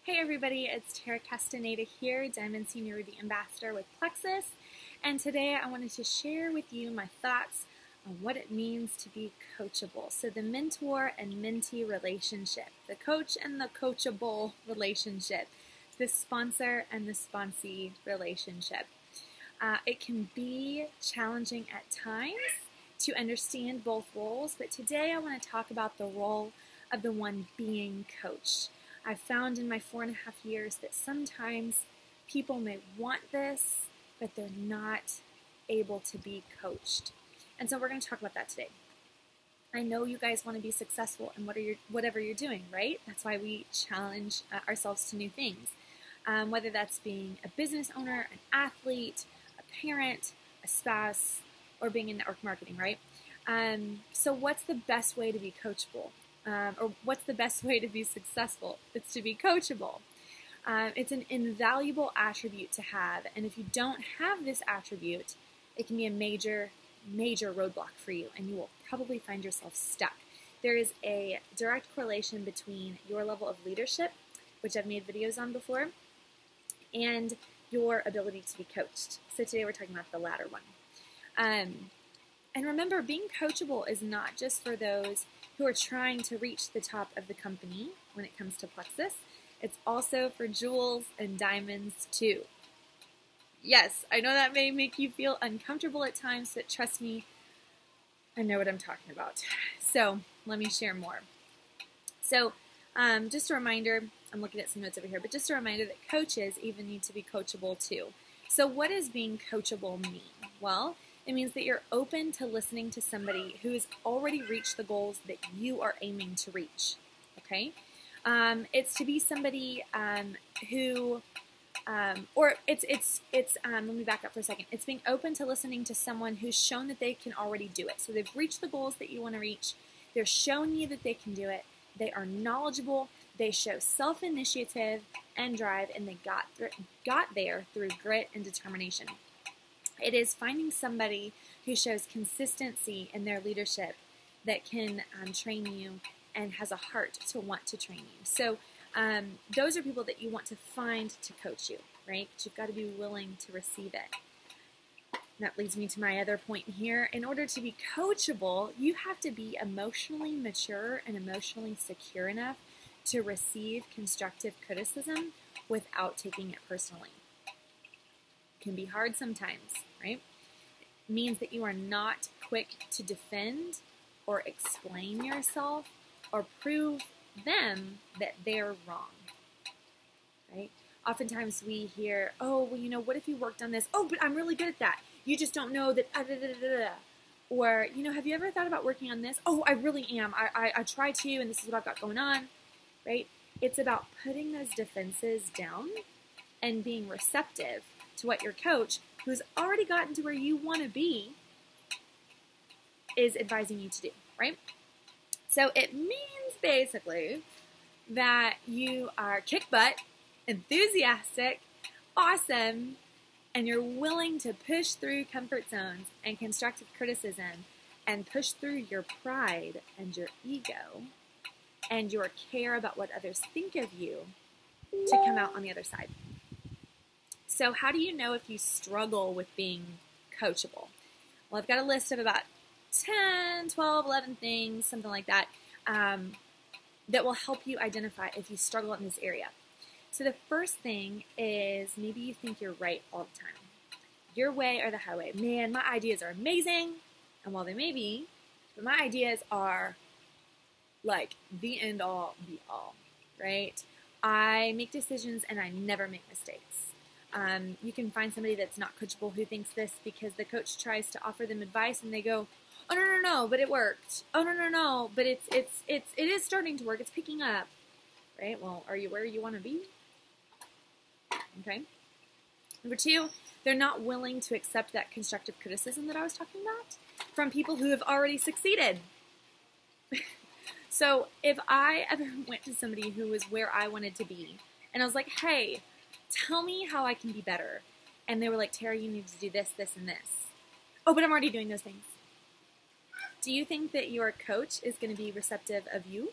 Hey everybody, it's Tara Castaneda here, Diamond Seniority Ambassador with Plexus, and today I wanted to share with you my thoughts on what it means to be coachable. So the mentor and mentee relationship, the coach and the coachable relationship, the sponsor and the sponsee relationship. It can be challenging at times to understand both roles, but today I want to talk about the role of the one being coached. I've found in my 4.5 years that sometimes people may want this, but they're not able to be coached. And so we're going to talk about that today. I know you guys want to be successful in whatever you're doing, right? That's why we challenge ourselves to new things. Whether that's being a business owner, an athlete, a parent, a spouse, or being in network marketing, right? So what's the best way to be coachable? Or what's the best way to be successful? It's to be coachable. It's an invaluable attribute to have, and if you don't have this attribute, it can be a major roadblock for you, and you will probably find yourself stuck. There is a direct correlation between your level of leadership, which I've made videos on before, and your ability to be coached. So today we're talking about the latter one. And remember, being coachable is not just for those who are trying to reach the top of the company when it comes to Plexus. It's also for jewels and diamonds too. Yes, I know that may make you feel uncomfortable at times, but trust me, I know what I'm talking about. So let me share more. So just a reminder, I'm looking at some notes over here, but just a reminder that coaches even need to be coachable too. So what does being coachable mean? Well, it means that you're open to listening to somebody who has already reached the goals that you are aiming to reach, okay? It's to be somebody who, let me back up for a second. It's being open to listening to someone who's shown that they can already do it. So they've reached the goals that you want to reach. They're showing you that they can do it. They are knowledgeable. They show self-initiative and drive, and they got there through grit and determination. It is finding somebody who shows consistency in their leadership that can train you and has a heart to want to train you. So those are people that you want to find to coach you, right? But you've got to be willing to receive it. That leads me to my other point here. In order to be coachable, you have to be emotionally mature and emotionally secure enough to receive constructive criticism without taking it personally. It can be hard sometimes, right? It means that you are not quick to defend or explain yourself or prove them that they're wrong, right? Oftentimes we hear, oh, well, what if you worked on this? Oh, but I'm really good at that. You just don't know that, Or, have you ever thought about working on this? Oh, I really am. I try to, and this is what I've got going on, right? It's about putting those defenses down and being receptive to what your coach, who's already gotten to where you want to be, is advising you to do, right? So it means basically that you are kick butt, enthusiastic, awesome, and you're willing to push through comfort zones and constructive criticism and push through your pride and your ego and your care about what others think of you to come out on the other side. So how do you know if you struggle with being coachable? Well, I've got a list of about 10, 12, 11 things, something like that, that will help you identify if you struggle in this area. So the first thing is maybe you think you're right all the time. Your way or the highway. Man, my ideas are amazing, and while they may be, but my ideas are like the end all, be all, right? I make decisions and I never make mistakes. You can find somebody that's not coachable who thinks this because the coach tries to offer them advice and they go, oh, no, but it worked. Oh, no, but it is starting to work. It's picking up, right? Well, are you where you want to be? Okay. Number two, they're not willing to accept that constructive criticism that I was talking about from people who have already succeeded. So if I ever went to somebody who was where I wanted to be and I was like, hey, tell me how I can be better. And they were like, Tara, you need to do this, this, and this. Oh, but I'm already doing those things. Do you think that your coach is going to be receptive of you?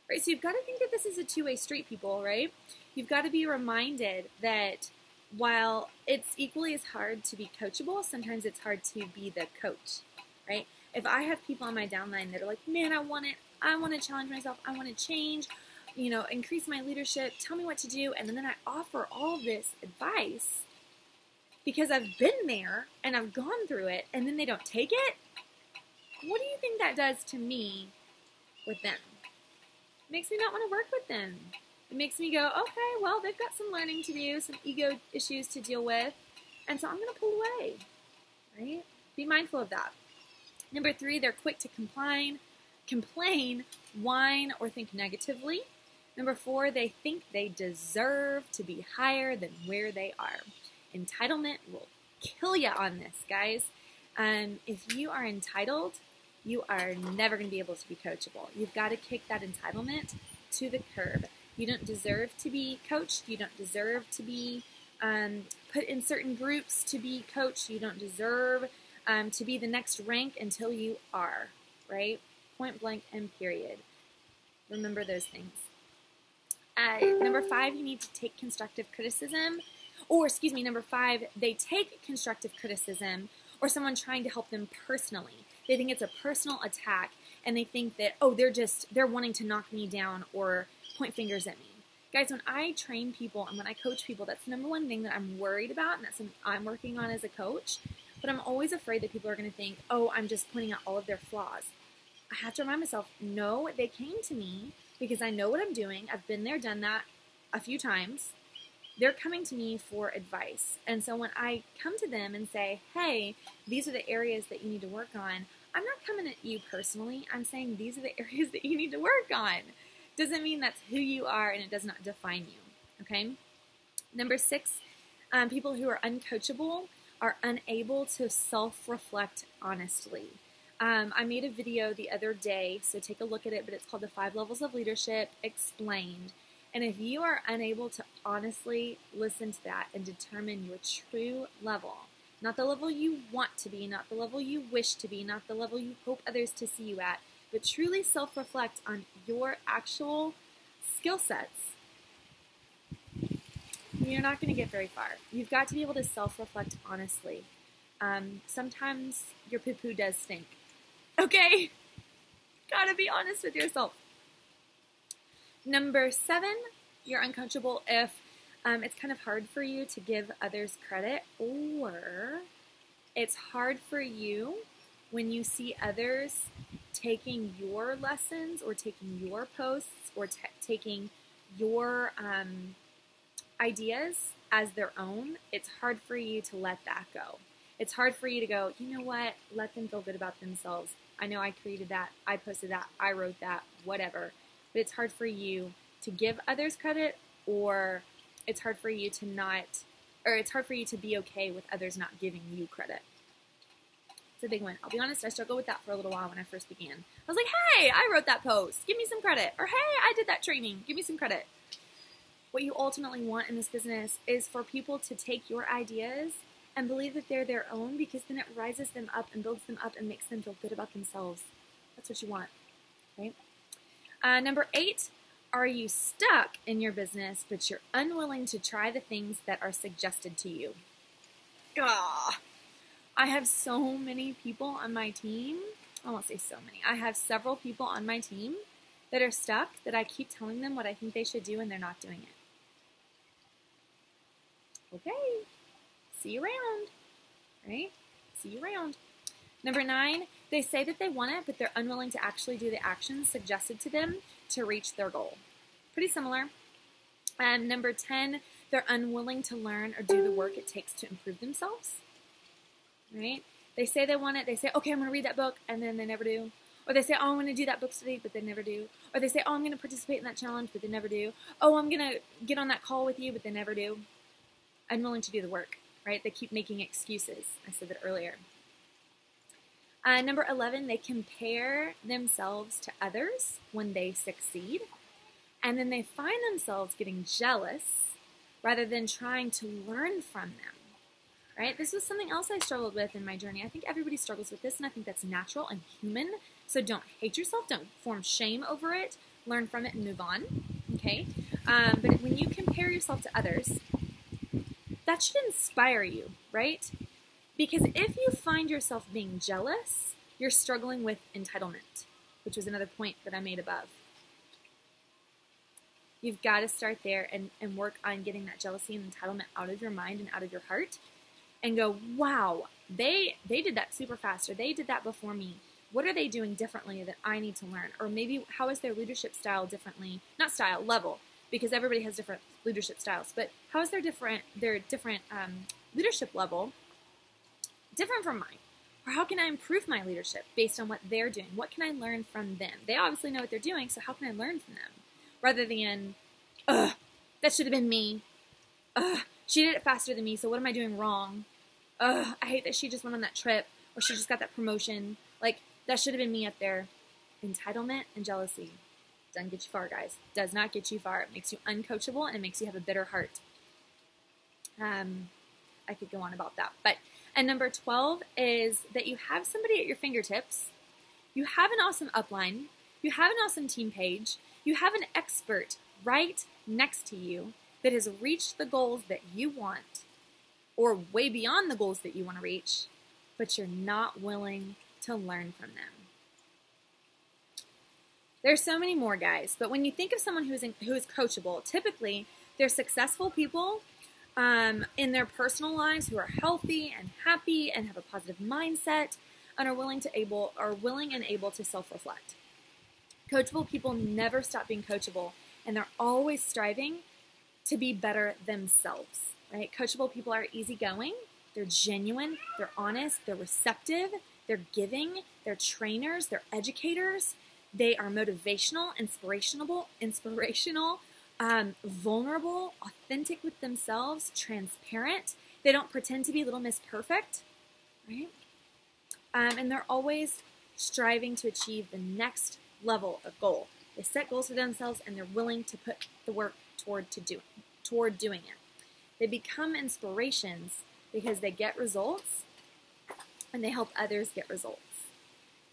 right? So you've got to think that this is a two-way street, people, right? You've got to be reminded that while it's equally as hard to be coachable, sometimes it's hard to be the coach, right? If I have people on my downline that are like, man, I want to challenge myself, I want to change, increase my leadership, tell me what to do, and then I offer all this advice because I've been there and I've gone through it, and then they don't take it, what do you think that does to me with them? It makes me not want to work with them. It makes me go, okay, well, they've got some learning to do, some ego issues to deal with, and so I'm going to pull away, right? Be mindful of that. Number 3, they're quick to complain, whine, or think negatively. Number 4, they think they deserve to be higher than where they are. Entitlement will kill you on this, guys. If you are entitled, you are never going to be able to be coachable. You've got to kick that entitlement to the curb. You don't deserve to be coached. You don't deserve to be put in certain groups to be coached. You don't deserve to be the next rank until you are, right? Point blank and period. Remember those things. Number 5, you need to take constructive criticism. Number 5, they take constructive criticism or someone trying to help them personally. They think it's a personal attack, and they think that, they're wanting to knock me down or point fingers at me. Guys, when I train people and when I coach people, that's the number one thing that I'm worried about, and that's something I'm working on as a coach. But I'm always afraid that people are going to think, I'm just pointing out all of their flaws. I have to remind myself, no, they came to me because I know what I'm doing. I've been there, done that a few times. They're coming to me for advice. And so when I come to them and say, hey, these are the areas that you need to work on, I'm not coming at you personally. I'm saying these are the areas that you need to work on. Doesn't mean that's who you are, and it does not define you, okay? Number 6, people who are uncoachable are unable to self-reflect honestly. I made a video the other day, so take a look at it, but it's called The 5 Levels of Leadership Explained. And if you are unable to honestly listen to that and determine your true level, not the level you want to be, not the level you wish to be, not the level you hope others to see you at, but truly self-reflect on your actual skill sets, you're not going to get very far. You've got to be able to self-reflect honestly. Sometimes your poo-poo does stink. Okay? Gotta be honest with yourself. Number 7, you're uncoachable if it's kind of hard for you to give others credit, or it's hard for you when you see others taking your lessons or taking your posts or taking your ideas as their own. It's hard for you to let that go. It's hard for you to go, you know what, let them feel good about themselves. I know I created that, I posted that, I wrote that, whatever. But it's hard for you to give others credit, or it's hard for you to it's hard for you to be okay with others not giving you credit. It's a big one. I'll be honest, I struggled with that for a little while when I first began. I was like, hey, I wrote that post, give me some credit. Or hey, I did that training, give me some credit. What you ultimately want in this business is for people to take your ideas and believe that they're their own, because then it rises them up and builds them up and makes them feel good about themselves. That's what you want, right? Number 8, are you stuck in your business, but you're unwilling to try the things that are suggested to you? I have so many people on my team. I won't say so many. I have several people on my team that are stuck, that I keep telling them what I think they should do, and they're not doing it. Okay. See you around, right? See you around. Number 9, they say that they want it, but they're unwilling to actually do the actions suggested to them to reach their goal. Pretty similar. Number 10, they're unwilling to learn or do the work it takes to improve themselves, right? They say they want it. They say, okay, I'm going to read that book, and then they never do. Or they say, oh, I'm going to do that book study, but they never do. Or they say, oh, I'm going to participate in that challenge, but they never do. Oh, I'm going to get on that call with you, but they never do. Unwilling to do the work. Right? They keep making excuses. I said that earlier. Number 11, they compare themselves to others when they succeed. And then they find themselves getting jealous rather than trying to learn from them. Right? This was something else I struggled with in my journey. I think everybody struggles with this, and I think that's natural and human. So don't hate yourself. Don't form shame over it. learn from it, and move on, okay? But when you compare yourself to others, that should inspire you, right? Because if you find yourself being jealous, you're struggling with entitlement, which was another point that I made above. You've got to start there and work on getting that jealousy and entitlement out of your mind and out of your heart and go, wow, they did that super fast, or they did that before me. What are they doing differently that I need to learn? Or maybe how is their leadership style differently? Not style, level, because everybody has different leadership styles. But how is their different leadership level different from mine? Or how can I improve my leadership based on what they're doing? What can I learn from them? They obviously know what they're doing, so how can I learn from them? Rather than, that should have been me. She did it faster than me, so what am I doing wrong? I hate that she just went on that trip, or she just got that promotion. Like, that should have been me up there. Entitlement and jealousy doesn't get you far, guys. Does not get you far. It makes you uncoachable, and it makes you have a bitter heart. I could go on about that. And number 12 is that you have somebody at your fingertips. You have an awesome upline. You have an awesome team page. You have an expert right next to you that has reached the goals that you want, or way beyond the goals that you want to reach, but you're not willing to learn from them. There's so many more, guys, but when you think of someone who is coachable, typically they're successful people in their personal lives who are healthy and happy and have a positive mindset and are willing and able to self-reflect. Coachable people never stop being coachable, and they're always striving to be better themselves, right? Coachable people are easygoing, they're genuine, they're honest, they're receptive, they're giving, they're trainers, they're educators, they are motivational, inspirational, vulnerable, authentic with themselves, transparent. They don't pretend to be Little Miss Perfect, right? And they're always striving to achieve the next level of goal. They set goals for themselves, and they're willing to put the work toward doing it. They become inspirations because they get results, and they help others get results.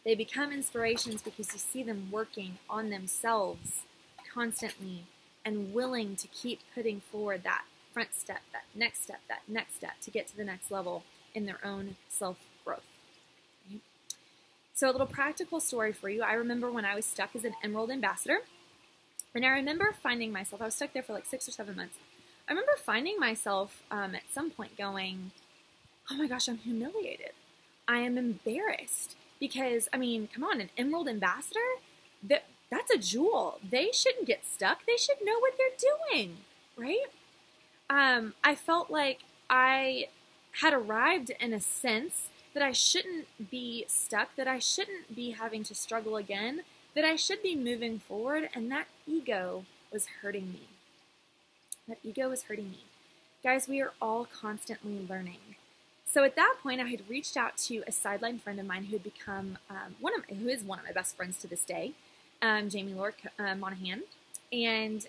They become inspirations because you see them working on themselves constantly and willing to keep putting forward that front step, that next step to get to the next level in their own self-growth. Right? So a little practical story for you. I remember when I was stuck as an Emerald Ambassador, and I remember finding myself, I was stuck there for like 6 or 7 months. I remember finding myself at some point going, oh my gosh, I'm humiliated. I am embarrassed because, I mean, come on, an Emerald Ambassador? That's a jewel. They shouldn't get stuck. They should know what they're doing, right? I felt like I had arrived in a sense that I shouldn't be stuck, that I shouldn't be having to struggle again, that I should be moving forward, and that ego was hurting me. That ego was hurting me. Guys, we are all constantly learning. So at that point, I had reached out to a sideline friend of mine who had become who is one of my best friends to this day, Jamie Lord Monahan, and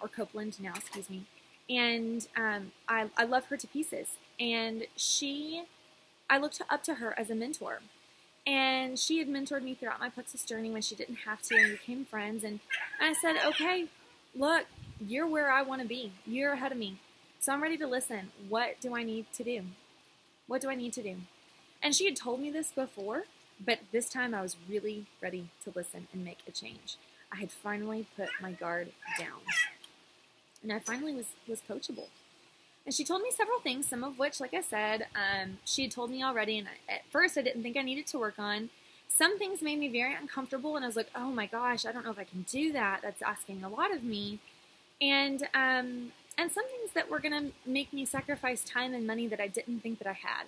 or Copeland now, excuse me. And I love her to pieces. And I looked up to her as a mentor. And she had mentored me throughout my Plexus journey when she didn't have to, and we became friends. And I said, okay, look, you're where I want to be. You're ahead of me. So I'm ready to listen. What do I need to do? What do I need to do? And she had told me this before, but this time I was really ready to listen and make a change. I had finally put my guard down. And I finally was coachable. And she told me several things, some of which, like I said, she had told me already, and at first I didn't think I needed to work on. Some things made me very uncomfortable, and I was like, oh my gosh, I don't know if I can do that. That's asking a lot of me. And some things that were going to make me sacrifice time and money that I didn't think that I had.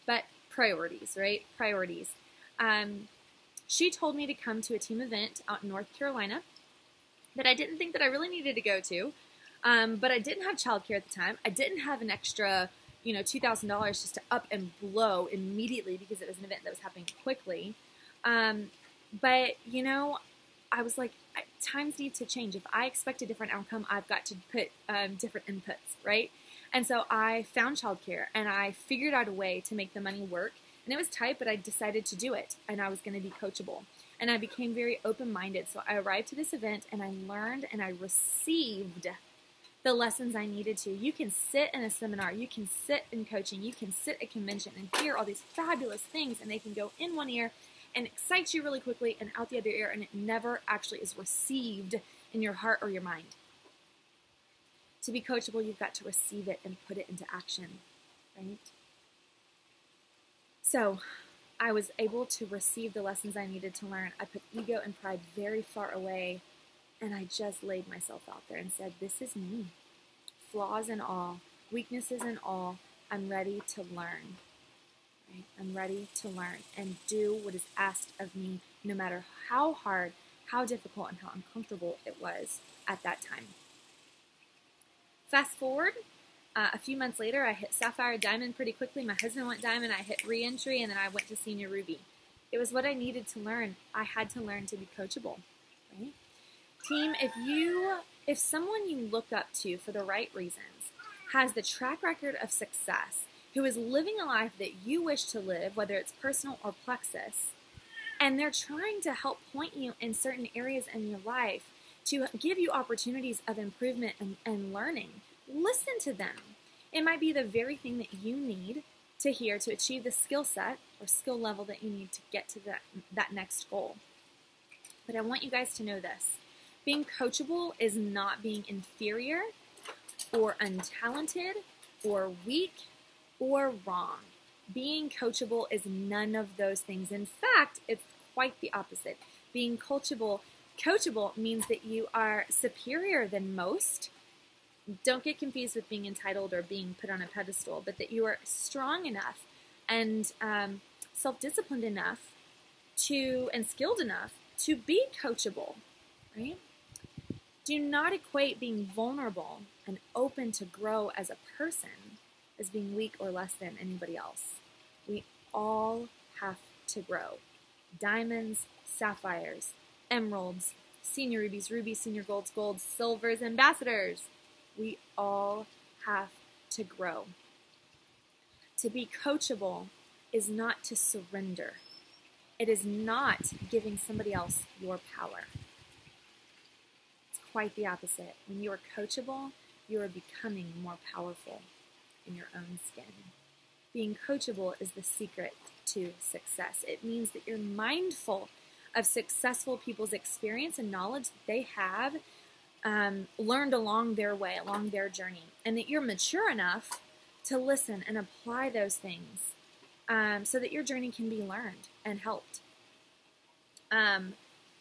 But priorities, right? Priorities. She told me to come to a team event out in North Carolina that I didn't think that I really needed to go to. But I didn't have childcare at the time. I didn't have an extra, $2,000 just to up and blow immediately because it was an event that was happening quickly. But I was like, times need to change. If I expect a different outcome, I've got to put different inputs, right? And so I found childcare, and I figured out a way to make the money work. And it was tight, but I decided to do it, and I was going to be coachable. and I became very open-minded. So I arrived to this event and I learned and I received the lessons I needed to. You can sit in a seminar, you can sit in coaching, you can sit at convention and hear all these fabulous things, and they can go in one ear and excite you really quickly and out the other ear, and it never actually is received in your heart or your mind. To be coachable, you've got to receive it and put it into action, right? So I was able to receive the lessons I needed to learn. I put ego and pride very far away, and I just laid myself out there and said, this is me. Flaws and all, weaknesses and all, I'm ready to learn. Right? I'm ready to learn and do what is asked of me, no matter how hard, how difficult, and how uncomfortable it was at that time. Fast forward, a few months later, I hit Sapphire Diamond pretty quickly. My husband went Diamond, I hit Re-Entry, and then I went to Senior Ruby. It was what I needed to learn. I had to learn to be coachable, right? Team, if someone you look up to for the right reasons has the track record of success, who is living a life that you wish to live, whether it's personal or plexus, and they're trying to help point you in certain areas in your life to give you opportunities of improvement and learning, listen to them. It might be the very thing that you need to hear to achieve the skill set or skill level that you need to get to that next goal. But I want you guys to know this. Being coachable is not being inferior or untalented or weak or wrong. Being coachable is none of those things. In fact, it's quite the opposite. Being coachable means that you are superior than most. Don't get confused with being entitled or being put on a pedestal, but that you are strong enough and self-disciplined enough and skilled enough to be coachable, right? Do not equate being vulnerable and open to grow as a person as being weak or less than anybody else. We all have to grow. Diamonds, sapphires, emeralds, senior rubies, senior golds, silvers, ambassadors. We all have to grow. To be coachable is not to surrender. It is not giving somebody else your power. It's quite the opposite. When you are coachable, you are becoming more powerful in your own skin. Being coachable is the secret to success. It means that you're mindful of successful people's experience and knowledge that they have learned along their way, along their journey, and that you're mature enough to listen and apply those things so that your journey can be learned and helped.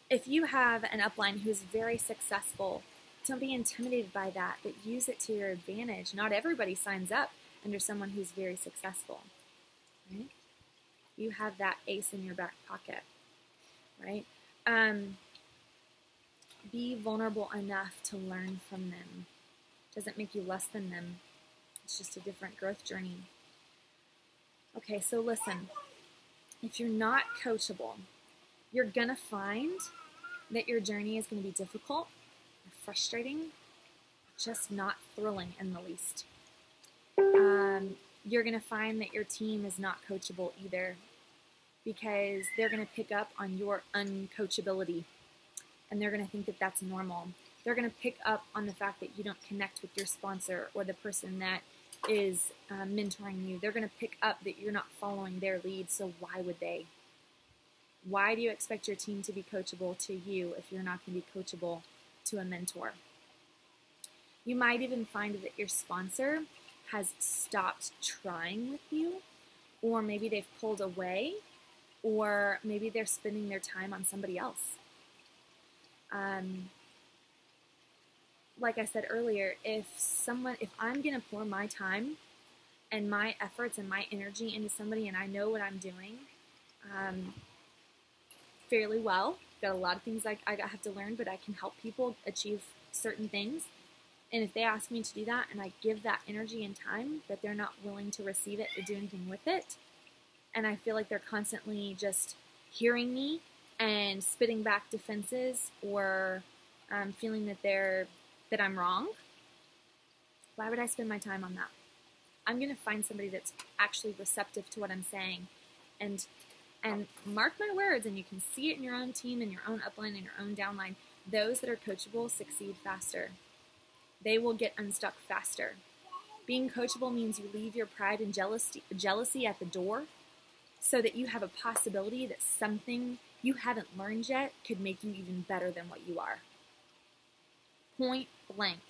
If you have an upline who's very successful, don't be intimidated by that, but use it to your advantage. Not everybody signs up under someone who's very successful, right? You have that ace in your back pocket, right? Be vulnerable enough to learn from them. Doesn't make you less than them. It's just a different growth journey. Okay, so listen. If you're not coachable, you're going to find that your journey is going to be difficult, frustrating, just not thrilling in the least. You're going to find that your team is not coachable either, because they're going to pick up on your uncoachability, and they're going to think that that's normal. They're going to pick up on the fact that you don't connect with your sponsor or the person that is mentoring you. They're going to pick up that you're not following their lead, so why would they? Why do you expect your team to be coachable to you if you're not going to be coachable to a mentor? You might even find that your sponsor has stopped trying with you, or maybe they've pulled away, or maybe they're spending their time on somebody else. Like I said earlier, if I'm going to pour my time and my efforts and my energy into somebody, and I know what I'm doing fairly well, got a lot of things I have to learn, but I can help people achieve certain things. And if they ask me to do that and I give that energy and time, but they're not willing to receive it or do anything with it, and I feel like they're constantly just hearing me and spitting back defenses, or feeling that I'm wrong, why would I spend my time on that? I'm going to find somebody that's actually receptive to what I'm saying and And mark my words, and you can see it in your own team, in your own upline, in your own downline, those that are coachable succeed faster. They will get unstuck faster. Being coachable means you leave your pride and jealousy at the door so that you have a possibility that something you haven't learned yet could make you even better than what you are. Point blank.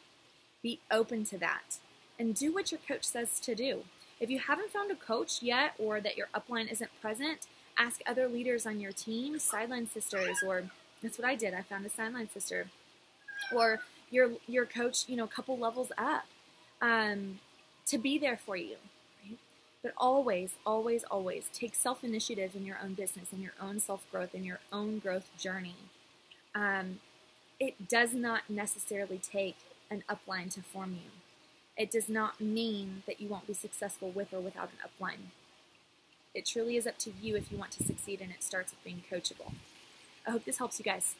Be open to that and do what your coach says to do. If you haven't found a coach yet, or that your upline isn't present, ask other leaders on your team, sideline sisters, or that's what I did. I found a sideline sister, or your coach, a couple levels up, to be there for you. Right? But always, always, always take self-initiative in your own business, in your own self-growth, in your own growth journey. It does not necessarily take an upline to form you. It does not mean that you won't be successful with or without an upline. It truly is up to you if you want to succeed, and it starts with being coachable. I hope this helps you guys.